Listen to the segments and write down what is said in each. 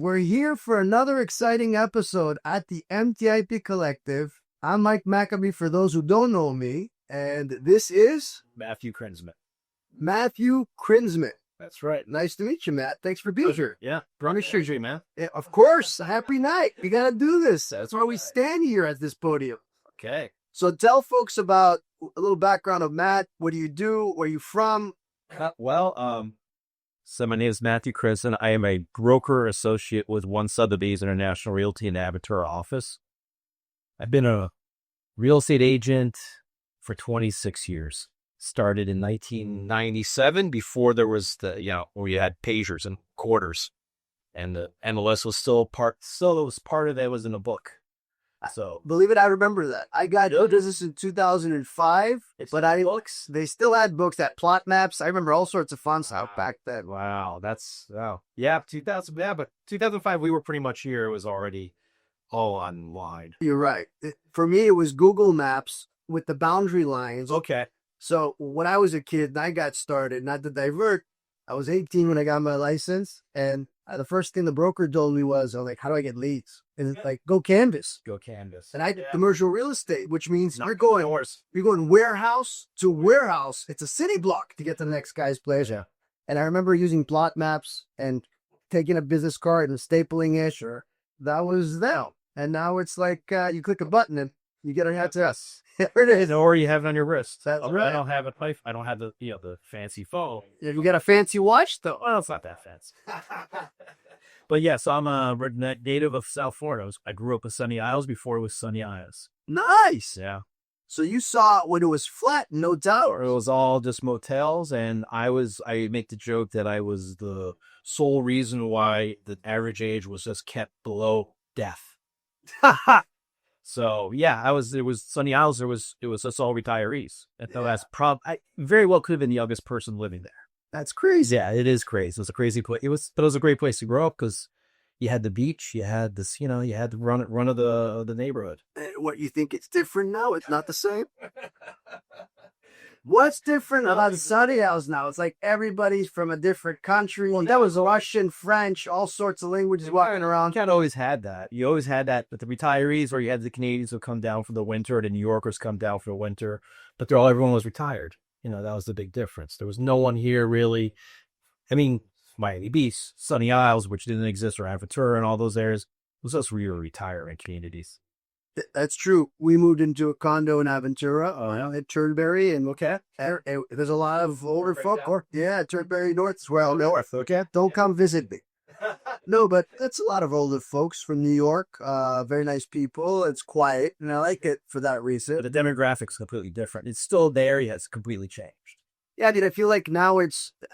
We're here for another exciting episode at the MTIP Collective. I'm Mike Makabi for those who don't know me, and this is Matthew Krinzman. Matthew Krinzman. That's right. Nice to meet you, Matt. Thanks for being here. Yeah. Brownie surgery, man. Yeah, of course. Happy night. We got to do this. That's why we stand here at this podium. Okay. So tell folks about a little background of Matt. What do you do? Where are you from? So my name is Matthew Krinzman. I am a broker associate with Sotheby's International Realty in the Aventura office. I've been a real estate agent for 26 years. Started in 1997 before there was where you had pagers and quarters. And the MLS was still part of it was in a book. So believe it, I remember that. I got into this in 2005, but books. They still had books that plot maps. I remember all sorts of fun stuff back then. Wow, yeah, 2000. Yeah, but 2005 we were pretty much here. It was already all online. You're right. For me, it was Google Maps with the boundary lines. Okay. So when I was a kid and I got started, not to divert, I was 18 when I got my license, and the first thing the broker told me was, "Oh, like, how do I get leads?" And it's like, "Go canvas." And I did commercial real estate, which means you're going warehouse to warehouse. It's a city block to get to the next guy's place. Yeah. And I remember using plot maps and taking a business card and stapling it, that was them. And now it's like you click a button and you get a address. There it is. Or you have it on your wrist. That's right. I don't have it. I don't have the fancy phone. You got a fancy watch though. Well, it's not that fancy. But yes, I'm a native of South Florida. I grew up in Sunny Isles before it was Sunny Isles. Nice. Yeah. So you saw when it was flat, no towers. It was all just motels, and I make the joke that I was the sole reason why the average age was just kept below death. So yeah, it was Sunny Isles. It was just all retirees. And so I very well could have been the youngest person living there. That's crazy. Yeah, it is crazy. It was a crazy place. But it was a great place to grow up because you had the beach, you had this, you had the run of the neighborhood. What, you think it's different now? It's not the same. What's different about Sunny Isles now? It's like everybody's from a different country. Well, that was Russian, French, all sorts of languages walking around. You always had that. You always had that with the retirees, or you had the Canadians who come down for the winter, the New Yorkers come down for the winter, but everyone was retired. That was the big difference. There was no one here really. I mean, Miami Beach, Sunny Isles, which didn't exist, or Aventura and all those areas, was just real retirement communities. That's true. We moved into a condo in Aventura, at Turnberry, and there's a lot of older folk. Turnberry North as well. North, okay? Don't come visit me. No, but that's a lot of older folks from New York. Very nice people. It's quiet, and I like it for that reason. But the demographics completely different. It's still there, yet it's completely changed. Yeah, dude, I feel like now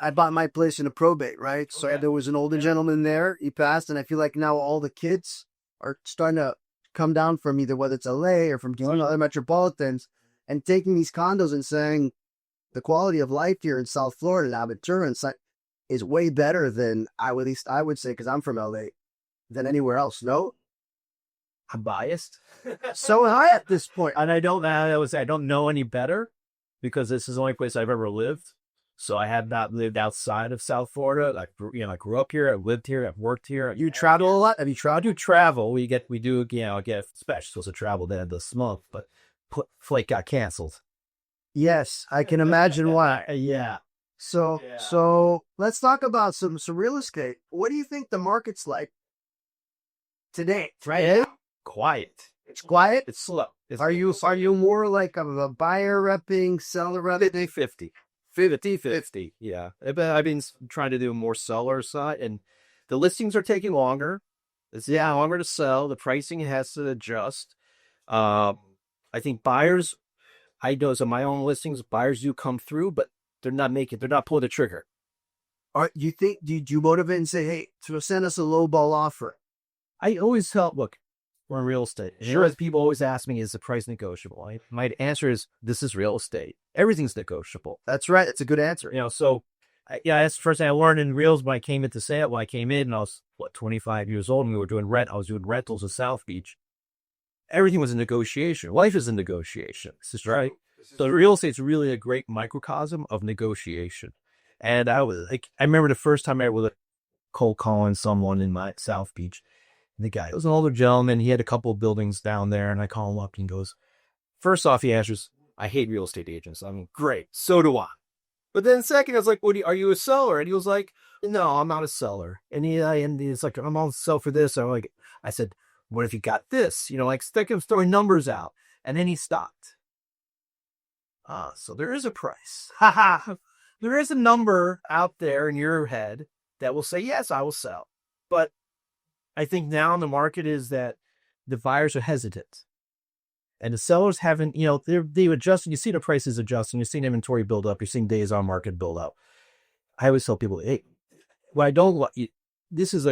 I bought my place in a probate, right? So there was an older gentleman there. He passed, and I feel like now all the kids are starting to come down from either whether it's LA or from other metropolitans and taking these condos and saying the quality of life here in South Florida and Aventura is way better than I would say, because I'm from LA, than anywhere else. No? I'm biased. So high at this point. And I don't know any better because this is the only place I've ever lived. So I have not lived outside of South Florida. I grew up here. I've lived here. I've worked here. You travel a lot? Have you traveled? I do travel. We get special supposed to travel there this month, but flight got canceled. Yes, I can imagine why. Yeah. So let's talk about some real estate. What do you think the market's like today? Right. Quiet. It's quiet. It's slow. Are you more like a buyer repping, seller repping? 50-50. Yeah. I've been trying to do more seller side, and the listings are taking longer. It's longer to sell. The pricing has to adjust. I think buyers, I know some of my own listings, buyers do come through, but they're not pulling the trigger. Do you motivate and say, hey, so send us a low ball offer? I always look, we're in real estate. Sure. As people always ask me, is the price negotiable? My answer is, this is real estate. Everything's negotiable. That's right. It's a good answer. So that's the first thing I learned in reals when I came into sale. When I came in, and I was 25 years old, and we were doing I was doing rentals in South Beach. Everything was a negotiation. Life is a negotiation. This is right. So real estate's really a great microcosm of negotiation. And I remember the first time I was cold calling someone in my South Beach. And the guy was an older gentleman. He had a couple of buildings down there, and I call him up and he goes, first off, he answers, I hate real estate agents. I'm great. So do I. But then second, I was like, are you a seller? And he was like, no, I'm not a seller. And he's like, I'm on sell for this. I said, what if you got this? Like throwing numbers out. And then he stopped. So there is a price. There is a number out there in your head that will say, yes, I will sell. But I think now in the market is that the buyers are hesitant. And the sellers haven't, they adjust. You see the prices adjust, and you're seeing inventory build up. You're seeing days on market build up. I always tell people, hey, what I don't like, this is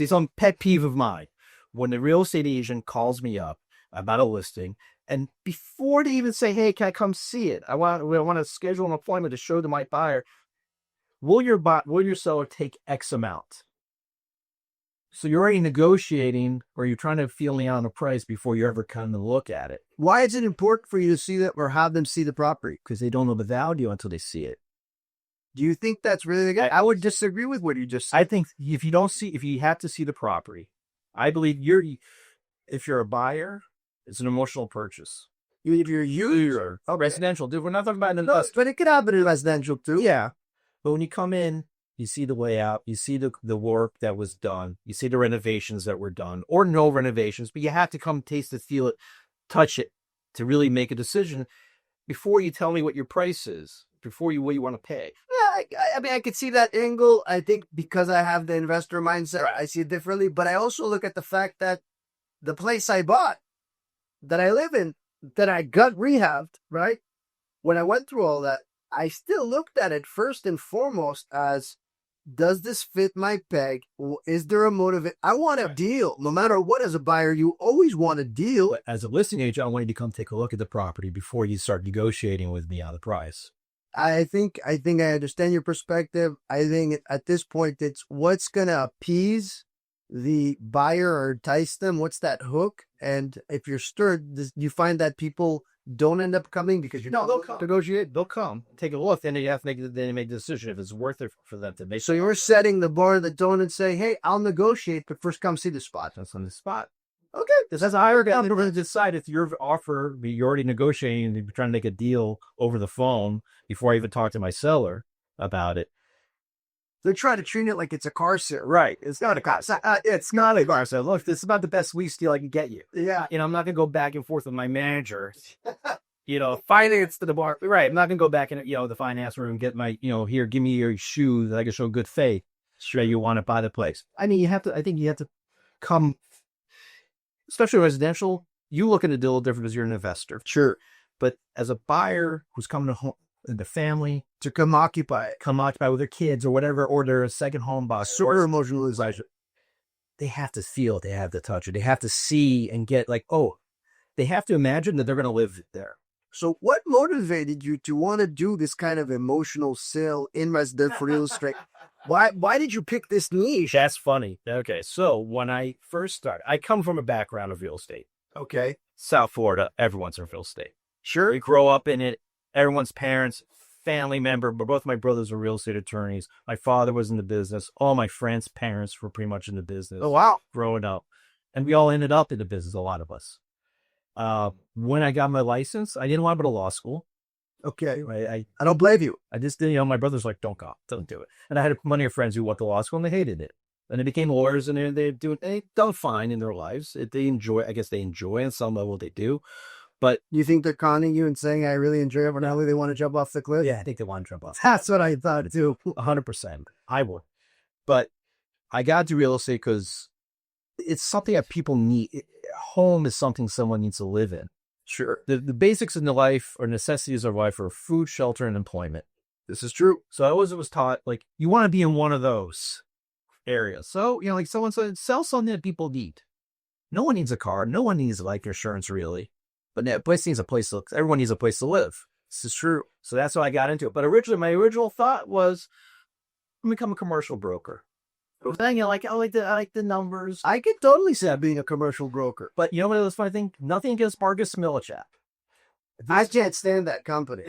some pet peeve of mine. When the real estate agent calls me up about a listing, and before they even say, hey, can I come see it? I want to schedule an appointment to show to my buyer. Will your seller take X amount? So you're already negotiating, or you're trying to feel me on a price before you ever come to look at it. Why is it important for you to see that or have them see the property? Because they don't know the value until they see it. Do you think that's really the case? I would disagree with what you just said. I think if you have to see the property, I believe if you're a buyer, it's an emotional purchase. Even if you're a user. Residential. Dude, we're not talking about an investment. But it could happen in residential too. Yeah. But when you come in, you see the layout, you see the work that was done, you see the renovations that were done, or no renovations, but you have to come taste it, feel it, touch it to really make a decision before you tell me what your price is, what you want to pay. Yeah, I mean, I could see that angle. I think because I have the investor mindset, I see it differently. But I also look at the fact that the place I bought, that I live in, that I got rehabbed, right? When I went through all that, I still looked at it first and foremost as, does this fit my peg? Is there a motive? I want a deal. No matter what, as a buyer, you always want a deal. But as a listing agent, I want you to come take a look at the property before you start negotiating with me on the price. I think I understand your perspective. I think at this point, it's what's going to appease the buyer or entice them. What's that hook? And if you're stirred, you find that people don't end up coming because they'll come. Negotiate. They'll come. Take a look. Then you have to make the decision if it's worth it for them to make. So you're setting the bar in the tone and say, hey, I'll negotiate, but first come see the spot. That's on the spot. Okay. Because as a higher guy, they're going to decide if your offer, you're already negotiating, you're trying to make a deal over the phone before I even talk to my seller about it. They're trying to treat it like it's a car sale. Right. It's not a car sale. It's not a car sale. Look, this is about the best lease deal I can get you. Yeah. I'm not going to go back and forth with my manager. Finance to the bar. Right. I'm not going to go back in, the finance room and get my, here, give me your shoe that I can show good faith. Sure, you want to buy the place. I mean, I think you have to come, especially residential, you look at it a little different as you're an investor. Sure. But as a buyer who's coming to home, the family to come occupy with their kids or whatever, or they're a second home buyer, super emotionalization. They have to feel it. They have to touch it. They have to see and get they have to imagine that they're going to live there. So what motivated you to want to do this kind of emotional sale in residential real estate? Why did you pick this niche? That's funny. Okay. So when I first started, I come from a background of real estate. Okay. South Florida, everyone's in real estate. Sure. We grow up in it. Everyone's parents, family member, but both my brothers were real estate attorneys. My father was in the business. All my friends' parents were pretty much in the business. Oh, wow. Growing up. And we all ended up in the business, a lot of us. When I got my license, I didn't want to go to law school. Okay. I don't blame you. I just didn't, my brother's like, don't do it. And I had plenty of friends who went to law school and they hated it. And they became lawyers and they've done fine in their lives. They enjoy, on some level they do. But you think they're conning you and saying, I really enjoy it, but now they want to jump off the cliff? Yeah, I think they want to jump off. That's what I thought too. 100%. I would. But I got to real estate because it's something that people need. Home is something someone needs to live in. Sure. The basics in the life or necessities of life are food, shelter, and employment. This is true. So I was taught, you want to be in one of those areas. So, someone said, sell something that people need. No one needs a car. No one needs life insurance, really. But everyone needs a place to live. This is true. So that's how I got into it. But originally, my original thought was, I'm become a commercial broker. I like the numbers. I could totally see that being a commercial broker. But you know what the funny thing? Nothing against Marcus Millichap. I can't stand that company.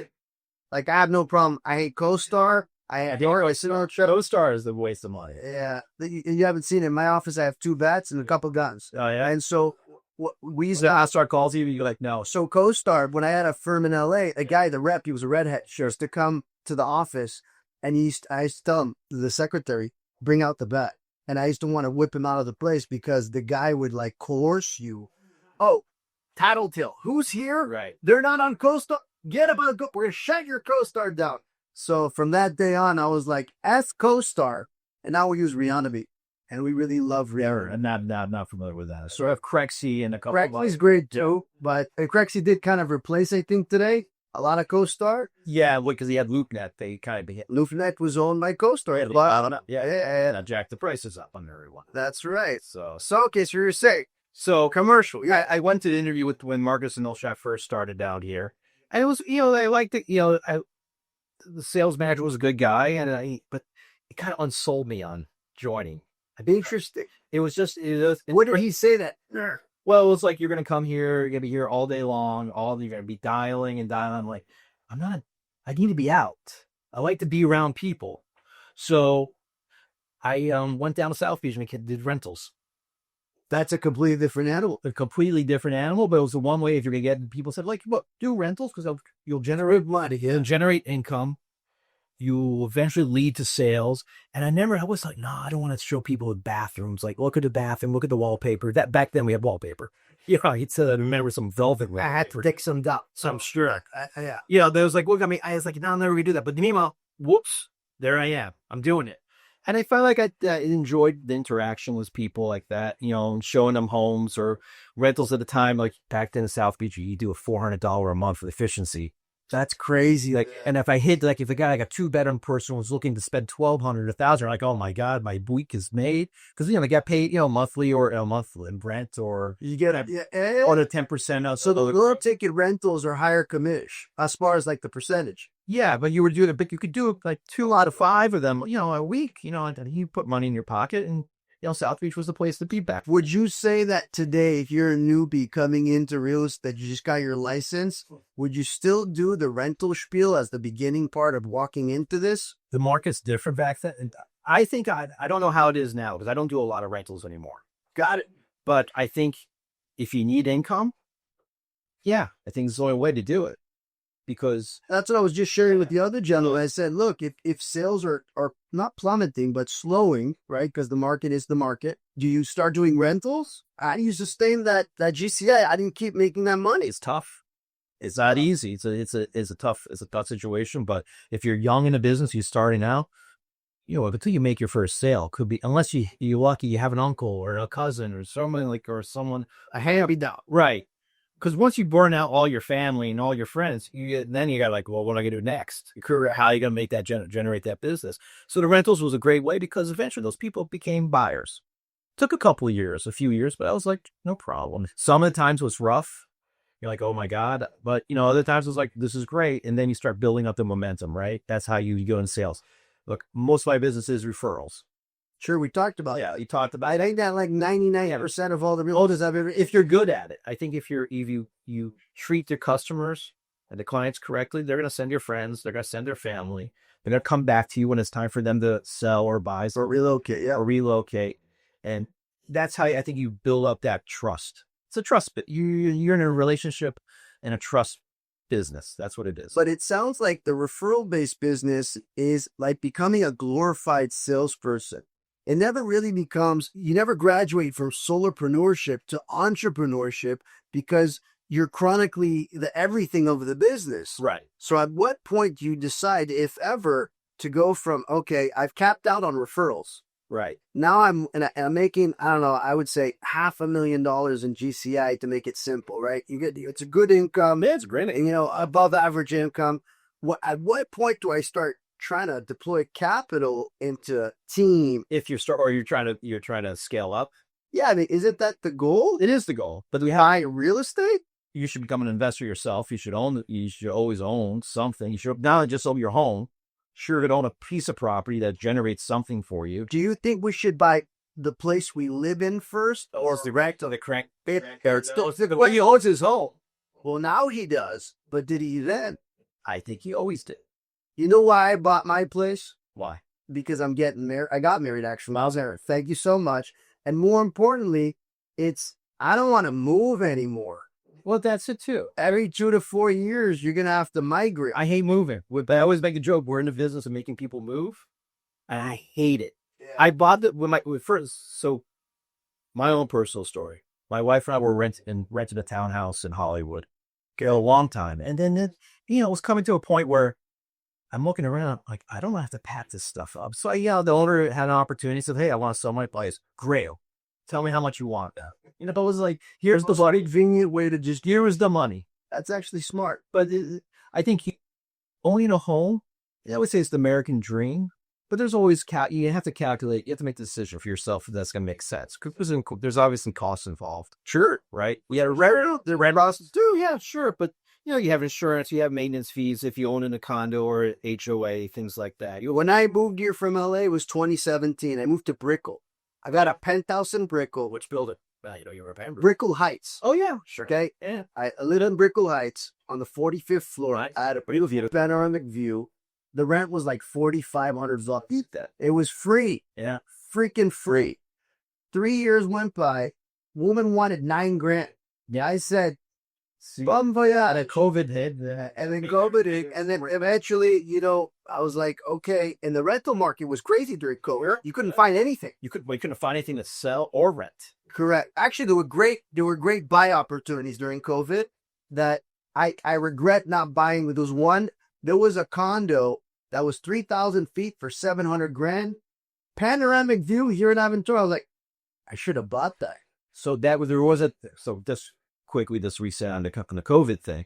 I have no problem. I hate CoStar. I don't really sit on a truck. Co-star is the waste of money. Yeah, you haven't seen it. In my office, I have 2 bats and a couple guns. Oh yeah. And so we used So to. I start calls you. You're like, no. So CoStar, when I had a firm in LA, a guy, the rep, he was a redhead, used to come to the office, and I used to tell him, the secretary, bring out the bat. And I used to want to whip him out of the place because the guy would like coerce you. Oh, tattletale, who's here? Right. They're not on CoStar. Get about go. We're gonna shut your CoStar down. So from that day on, I was like, ask CoStar, and now we use Rihanna, and we really love Rihanna. I'm not familiar with that. So I have Crexy and a couple. Crexy's great too, but Crexy did kind of replace, I think, today a lot of CoStar. Yeah, because he had LoopNet, they kind of hit. LoopNet was owned by CoStar. Yeah, and jack the prices up on everyone. That's right. So Okay, so you're saying So commercial. Yeah, I went to the interview with when Marcus and Ilshak first started down here, and it was I liked it. The sales manager was a good guy, but it kind of unsold me on joining. Interesting. It was just What did he say that? Well, it was like you're gonna come here, you're gonna be here all day long, you're gonna be dialing and dialing. I'm like, I'm not. I need to be out. I like to be around people. So I went down to South Beach and did rentals. That's a completely different animal. A completely different animal, but it was the one way if you're gonna get. People said like, "Look, do rentals because you'll generate money, generate income. You will eventually lead to sales." And I was like, "No, I don't want to show people with bathrooms. Like, look at the bathroom, look at the wallpaper." That back then we had wallpaper. He'd said, I remember some velvet. I had to dig some down. Some sure. Yeah. There was like, look, I was like, no, I'll never redo that. But meanwhile, whoops, there I am. I'm doing it. And I felt like I enjoyed the interaction with people like that, showing them homes or rentals at the time. Like back then in South Beach, you do a $400 a month for the efficiency. That's crazy. And if I hit, if a guy, like a 2-bedroom person was looking to spend $1,200, $1,000, like, oh my God, my week is made. Because, they get paid, monthly or monthly in rent or you get or the 10%. So the little ticket rentals are higher commish as far as like the percentage. Yeah, but you could do like 2 out of 5 of them, a week, and you put money in your pocket and, South Beach was the place to be back. Would you say that today, if you're a newbie coming into real estate, you just got your license, would you still do the rental spiel as the beginning part of walking into this? The market's different back then. And I think I don't know how it is now because I don't do a lot of rentals anymore. Got it. But I think if you need income, I think it's the only way to do it. Because that's what I was just sharing with the other gentleman. I said, look, if sales are not plummeting, but slowing, right? Because the market is the market. Do you start doing rentals? How do you sustain that GCI? I didn't keep making that money. It's tough. It's not easy. It's a tough situation. But if you're young in a business, you're starting out, until you make your first sale, could be, unless you're lucky, you have an uncle or a cousin or someone, a hand-me-down. Right. Because once you burn out all your family and all your friends, then you got like, well, what am I going to do next? How are you going to make that generate that business? So the rentals was a great way because eventually those people became buyers. Took a few years, but I was like, no problem. Some of the times was rough. You're like, oh my God. But, other times it was like, this is great. And then you start building up the momentum, right? That's how you go in sales. Look, most of my business is referrals. Sure, we talked about it. Yeah, you talked about it. I think that like 99% of all the realtors I've ever... If you're good at it. I think if you treat your customers and the clients correctly, they're going to send your friends, they're going to send their family, they're going to come back to you when it's time for them to sell or buy. Or relocate, yeah. Or relocate. And that's how I think you build up that trust. It's a trust, but you're in a relationship and a trust business. That's what it is. But it sounds like the referral-based business is like becoming a glorified salesperson. It never really becomes, you never graduate from solopreneurship to entrepreneurship because you're chronically the everything of the business. Right. So at what point do you decide, if ever, to go from, okay, I've capped out on referrals. Right. Now I'm making, I don't know, I would say $500,000 in GCI to make it simple, right? It's a good income. Yeah, it's great. Above average income. At what point do I start trying to deploy capital into team? If you're trying to scale up. Yeah, I mean, isn't that the goal? It is the goal. But buy real estate? You should become an investor yourself. You should always own something. You should not just own your home. Sure, you could own a piece of property that generates something for you. Do you think we should buy the place we live in first? Or direct or the crank? Well, he owns his home. Well, now he does. But did he then? I think he always did. You know why I bought my place? Why? Because I'm getting married. I got married actually. Miles Aaron. Thank you so much. And more importantly, I don't want to move anymore. Well, that's it too. Every 2 to 4 years, you're going to have to migrate. I hate moving. I always make a joke. We're in the business of making people move, and I hate it. Yeah. I bought it with first. So, my own personal story. My wife and I were rented a townhouse in Hollywood, a long time, and then it was coming to a point where I'm looking around like I don't have to pack this stuff up. So the owner had an opportunity. Said, "Hey, I want to sell my place. Great. Tell me how much you want." But it was like, here's the money. Convenient way to just. Here is the money. That's actually smart. But I think owning a home, I would say it's the American dream. But there's always you have to calculate. You have to make the decision for yourself if that's going to make sense. Because there's obviously costs involved. Sure, right? We had the rent costs too. Yeah, sure. But you have insurance, you have maintenance fees if you own in a condo or HOA, things like that. When I moved here from LA, it was 2017. I moved to Brickell. I got a penthouse in Brickell. Which building? Well, you remember. Brickell Heights. Oh, yeah, sure. Okay. Yeah. I lived in Brickell Heights on the 45th floor. Right. I had a pretty panoramic view. The rent was like $4,500. Beat that. It was free. Yeah. Freaking free. 3 years went by. Woman wanted $9,000. Yeah. I said, Bon voyage. And COVID hit. And then COVID hit. And then eventually, I was like, okay. And the rental market was crazy during COVID. You couldn't find anything. You couldn't find anything to sell or rent. Correct. Actually, there were great buy opportunities during COVID that I regret not buying. With those one, there was a condo that was 3,000 feet for $700,000. Panoramic view here in Aventura. I was like, I should have bought that. So just quickly, this reset on the COVID thing.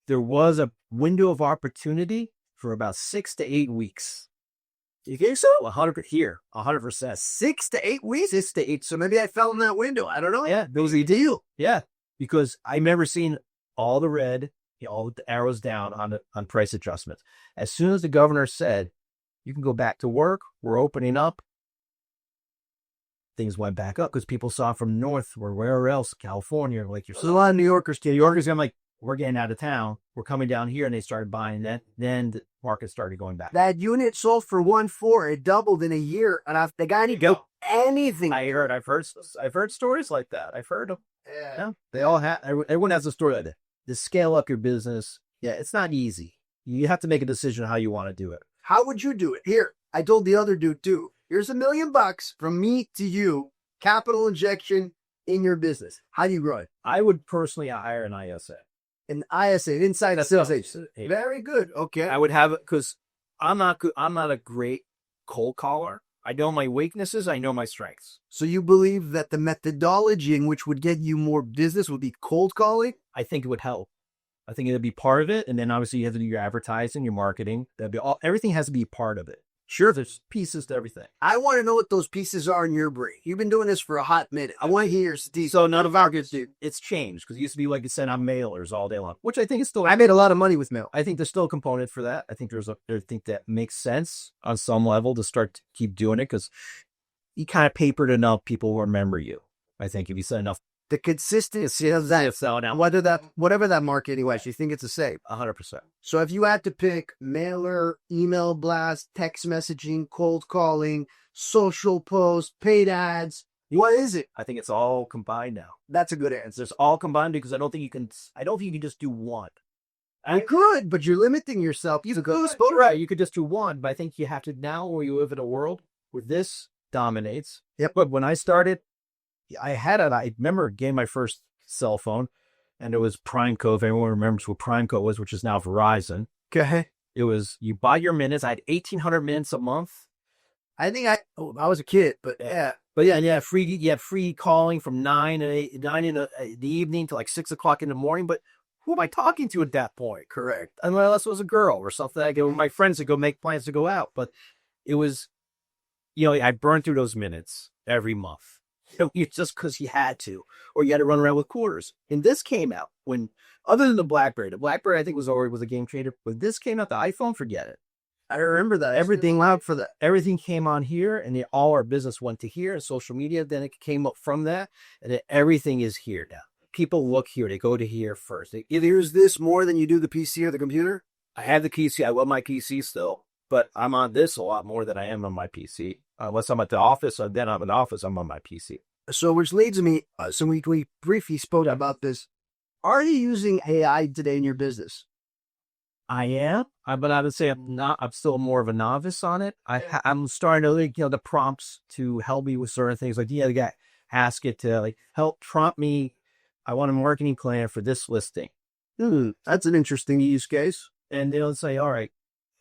There was a window of opportunity for about 6 to 8 weeks. You think so? 100%. 6 to 8 weeks? 6 to 8. So maybe I fell in that window. I don't know. Yeah. There was a deal. Yeah. Because I remember seeing all the red, all the arrows down on price adjustments. As soon as the governor said, you can go back to work, we're opening up, things went back up because people saw from north or wherever else, California, like There's a lot of New Yorkers. I'm like, we're getting out of town. We're coming down here, and they started buying that. Then the market started going back. That unit sold for 1.4. It doubled in a year, and the guy didn't go anything. I've heard stories like that. I've heard them. Yeah. They all have. Everyone has a story like that. To scale up your business, it's not easy. You have to make a decision on how you want to do it. How would you do it? Here, I told the other dude too. Here's $1 million from me to you. Capital injection in your business. How do you grow it? I would personally hire an ISA. An ISA, inside sales agent. Very good. Okay. I would have it because I'm not good. I'm not a great cold caller. I know my weaknesses. I know my strengths. So you believe that the methodology in which would get you more business would be cold calling? I think it would help. I think it would be part of it. And then obviously you have to do your advertising, your marketing. Everything has to be part of it. Sure, there's pieces to everything. I want to know what those pieces are in your brain. You've been doing this for a hot minute. I want to hear your So none of our kids do. It's changed because it used to be like you said on mailers all day long, which I think is still. I made a lot of money with mail. I think there's still a component for that. I think I think that makes sense on some level to start to keep doing it because you kind of papered enough, people will remember you. I think if you said enough. The consistency of that, whatever that marketing was, you think it's the same? 100%. So if you had to pick mailer, email blast, text messaging, cold calling, social post, paid ads, what is it? I think it's all combined now. That's a good answer. It's all combined because I don't think you can just do one. You could, but you're limiting yourself. You could, right? You could just do one, but I think you have to now, where you live in a world where this dominates. Yep. But when I started, I remember getting my first cell phone, and it was PrimeCo. If anyone remembers what PrimeCo was, which is now Verizon. Okay. It was, you buy your minutes. I had 1,800 minutes a month. I think I was a kid, but yeah. But yeah, free calling from 9 in the evening to like 6 o'clock in the morning. But who am I talking to at that point? Correct. Unless it was a girl or something. I go with my friends to go make plans to go out. But it was, I burned through those minutes every month. Just because you had to, or you had to run around with quarters. And this came out when, other than the BlackBerry I think was a game changer. When this came out, the iPhone, forget it. I remember that. Everything loud for that. Everything came on here, and all our business went to here and social media. Then it came up from that, and then everything is here now. People look here; they go to here first. Either use this more than you do the PC or the computer. I have the PC. I love my PC still, but I'm on this a lot more than I am on my PC. Unless I'm at the office, or then I'm in the office, I'm on my PC. So, which leads me, so we briefly spoke about this. Are you using AI today in your business? I am, but I would say I'm not. I'm still more of a novice on it. I'm starting to like, the prompts to help me with certain things. Like, ask it to like help prompt me. I want a marketing plan for this listing. That's an interesting use case. And it'll say, all right,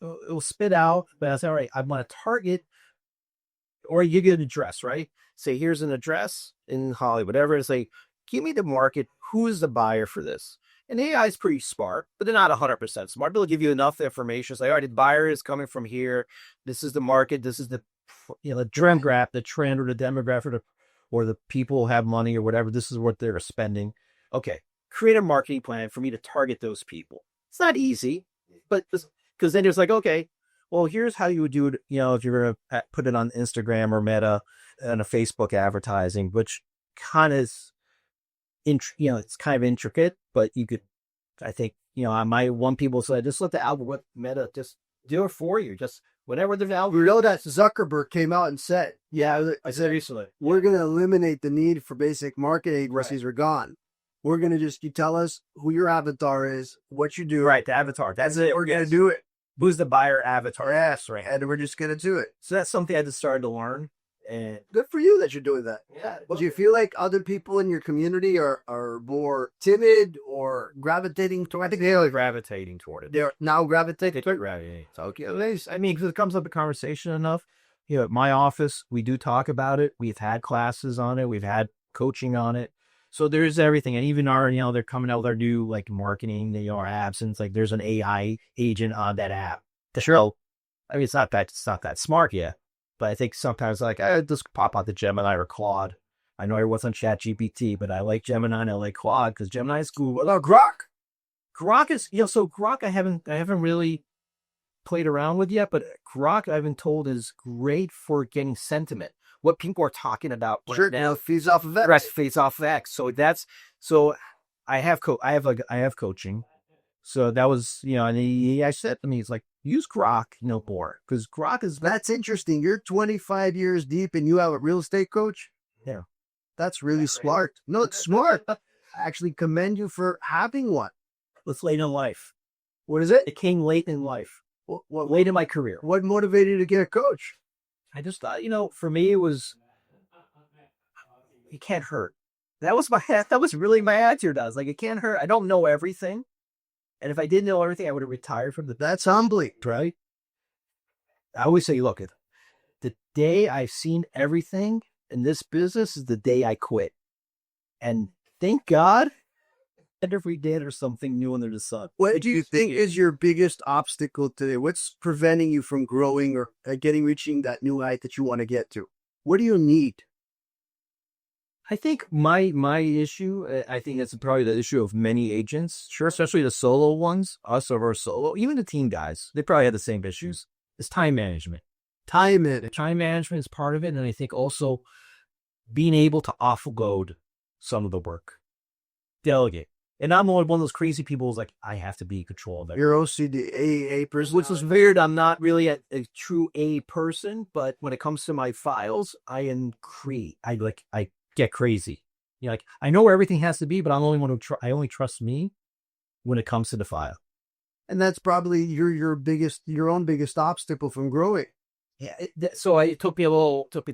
it'll spit out, but I'll say, all right, I want to target, or you get an address, right? Say, here's an address in Hollywood, whatever. It's like, give me the market. Who is the buyer for this? And AI is pretty smart, but they're not 100% smart. They'll give you enough information. It's like, all right, the buyer is coming from here. This is the market. This is the, the demographic, the trend, or the demographic, or the people who have money or whatever. This is what they're spending. Okay, create a marketing plan for me to target those people. It's not easy, but because then it's like, okay, well, here's how you would do it. If you're going to put it on Instagram or Meta and a Facebook advertising, which kind of it's kind of intricate, but you could, I think, I might want people to say, just let the algorithm Meta just do it for you. Just whenever there's algorithm. You know that Zuckerberg came out and said, I said recently, we're going to eliminate the need for basic marketing agencies are gone. We're going to you tell us who your avatar is, what you do. Right, the avatar. That's it. We're going to do it. Who's the buyer avatar? Yes, right. And we're just going to do it. So that's something I just started to learn. And good for you that you're doing that. Yeah. Do you feel like other people in your community are more timid or gravitating toward? I think they're gravitating toward it. They're now gravitating toward it. So, okay. I mean, because it comes up in conversation enough. At my office, we do talk about it. We've had classes on it. We've had coaching on it. So there's everything. And even they're coming out with our new like marketing, our apps. And it's like, there's an AI agent on that app. Sure. I mean, it's not that smart yet. But I think sometimes like I just pop out the Gemini or Claude. I know I was on ChatGPT, but I like Gemini and I like Claude because Gemini is cool. What about Grok? Grok is, so Grok I haven't really played around with yet, but Grok I've been told is great for getting sentiment. What people are talking about. Sure, now feeds off of X. Feeds off of X. So I have coaching. So that was, and I said to me, it's like, use Grok, more. Because Grok is... That's interesting. You're 25 years deep and you have a real estate coach? Yeah. That's really smart. No, it's smart. I actually commend you for having one. It's late in life. What is it? It came late in life. Late in my career. What motivated you to get a coach? I just thought, for me, it was... It can't hurt. That was really my attitude. I was like, it can't hurt. I don't know everything. And if I didn't know everything, I would have retired from That's humbling, right? I always say, look, the day I've seen everything in this business is the day I quit. And thank God, every day there's something new under the sun. What do you think is your biggest obstacle today? What's preventing you from growing or reaching that new height that you want to get to? What do you need? I think my issue, I think it's probably the issue of many agents, sure, especially the solo ones, us or our solo, even the team guys, they probably have the same issues. It's time management. Time management is part of it. And I think also being able to offload some of the work, delegate. And I'm one of those crazy people who's like, I have to be in control of that. You're OCD, A person. Which is weird. I'm not really a true A person, but when it comes to my files, I am I get crazy. I know where everything has to be, but I only trust me when it comes to the file. And that's probably your own biggest obstacle from growing. Yeah. So it took me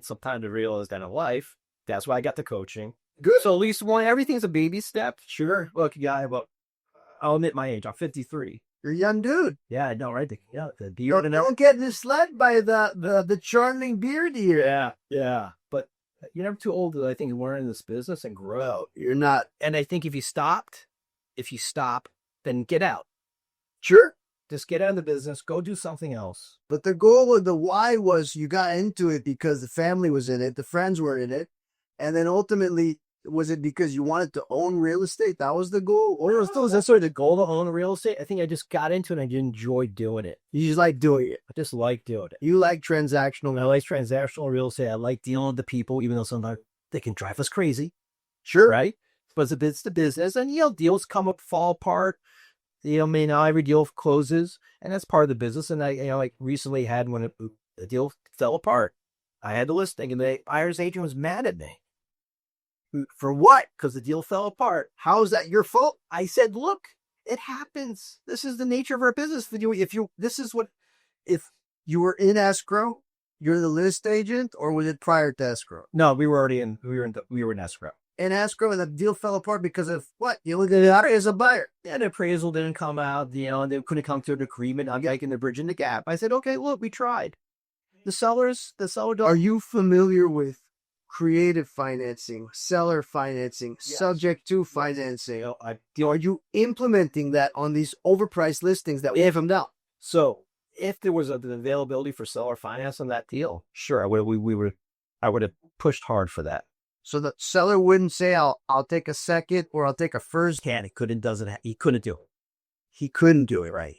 some time to realize that in life. That's why I got the coaching. Good. So at least everything's a baby step. Sure. Look, I'll admit my age. I'm 53. You're a young dude. Yeah, I know, right? The beard. Don't get misled by the charming beard here. Yeah. But you're never too old to, I think, learn in this business and grow. No, you're not. And I think if you stop, then get out. Sure. Just get out of the business, go do something else. But the goal of the why was you got into it because the family was in it, the friends were in it. And then ultimately, was it because you wanted to own real estate? That was the goal? Or was that sort of the goal to own real estate? I think I just got into it and I enjoyed doing it. You just like doing it. I just like doing it. You like transactional. I like transactional real estate. I like dealing with the people, even though sometimes they can drive us crazy. Sure. Right? But it's the business. And, deals fall apart. You know, I mean, every deal closes, and that's part of the business. And I, like recently had when the deal fell apart, I had the listing, and the buyer's agent was mad at me. For what? Because the deal fell apart. How is that your fault? I said, look, it happens. This is the nature of our business. If you were in escrow, you're the list agent, or was it prior to escrow? No, we were in escrow. In escrow, and the deal fell apart because of what? You look at it as a buyer. Yeah, the appraisal didn't come out, and they couldn't come to an agreement on taking the bridge in the gap. I said, okay, look, we tried. The seller. Are you familiar with creative financing, seller financing, subject to financing? Are you implementing that on these overpriced listings that we have them down? So if there was an availability for seller finance on that deal, sure, I would have pushed hard for that. So the seller wouldn't say, I'll take a second or I'll take a first. He couldn't do it. He couldn't do it right.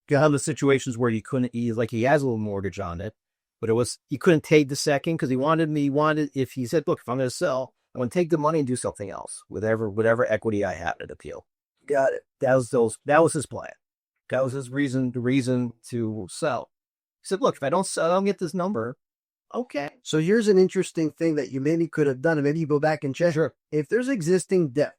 Got the situations where he has a little mortgage on it, but he couldn't take the second because if he said, look, if I'm going to sell, I'm going to take the money and do something else, whatever equity I have at the appeal. Got it. That was his plan. That was his reason to sell. He said, look, if I don't sell, I don't get this number. Okay. So here's an interesting thing that you maybe could have done, and maybe you go back and check. Sure. If there's existing debt.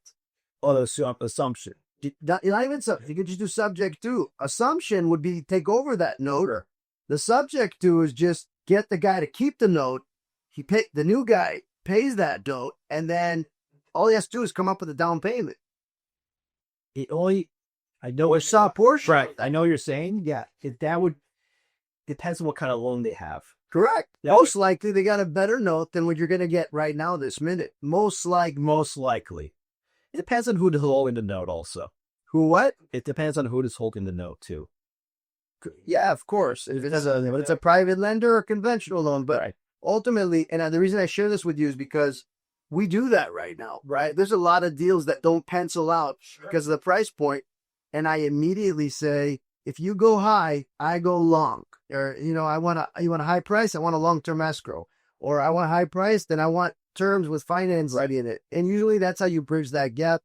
Assumption. Not even something. You could just do subject to. Assumption would be take over that note. Sure. The subject to is just get the guy to keep the note. The new guy pays that note, and then all he has to do is come up with a down payment. I know Or saw a portion. Right. I know what you're saying. Yeah. Depends on what kind of loan they have. Correct. Most likely they got a better note than what you're going to get right now this minute. Most likely. It depends on who's holding the note also. Who what? It depends on who is holding the note too. Yeah, of course. If it's a private lender or conventional loan. But right. Ultimately, and the reason I share this with you is because we do that right now, right? There's a lot of deals that don't pencil out because of the price point. And I immediately say, if you go high, I go long. Or, you want a high price, I want a long-term escrow. Or I want a high price, then I want terms with finance ready in it. And usually that's how you bridge that gap.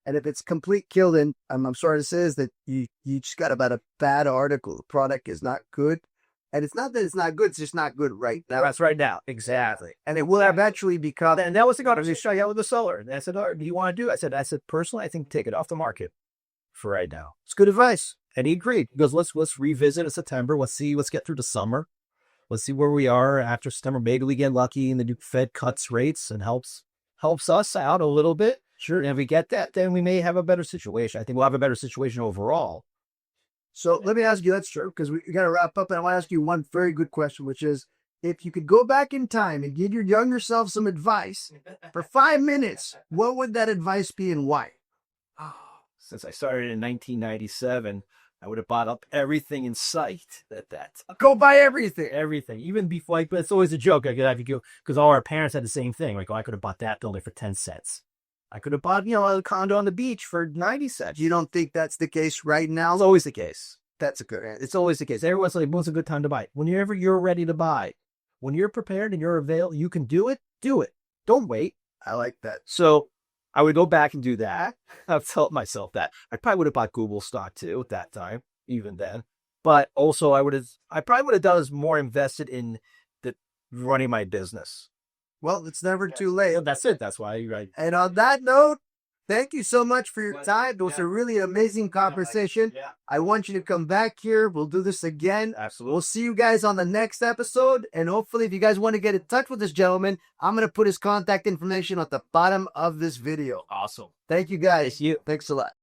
And if it's complete kill, then I'm sorry to say is that you just got about a bad article. The product is not good. And it's not that it's not good, it's just not good right now. That's right now. Exactly. And it will eventually become. And that was the conversation I had with the seller. And I said, do you want to do it? I said, personally, I think take it off the market for right now. It's good advice. And he agreed. He goes, let's revisit in September. Let's get through the summer. Let's see where we are after September. Maybe we get lucky and the new Fed cuts rates and helps us out a little bit. Sure. And if we get that, then we may have a better situation. I think we'll have a better situation overall. So let me ask you, that's true, because we got to wrap up. And I want to ask you one very good question, which is, if you could go back in time and give your younger self some advice for 5 minutes, what would that advice be and why? Since I started in 1997, I would have bought up everything in sight. Go buy everything. Everything. Even before, but it's always a joke. Because all our parents had the same thing. Like, I could have bought that building for 10 cents. I could have bought, a condo on the beach for 90 cents. You don't think that's the case right now? It's always the case. That's a good answer. It's always the case. Everyone's like, when's a good time to buy? Whenever you're ready to buy. When you're prepared and you're available, you can do it. Do it. Don't wait. I like that. So I would go back and do that. I've told myself that. I probably would have bought Google stock too at that time, even then. But also I probably would have done is more invested in running my business. Well, it's never too late. That's it. That's why you're right. And on that note, thank you so much for your time. It was a really amazing conversation. I want you to come back here. We'll do this again. Absolutely. We'll see you guys on the next episode. And hopefully, if you guys want to get in touch with this gentleman, I'm going to put his contact information at the bottom of this video. Awesome. Thank you, guys. Thank you. Thanks a lot.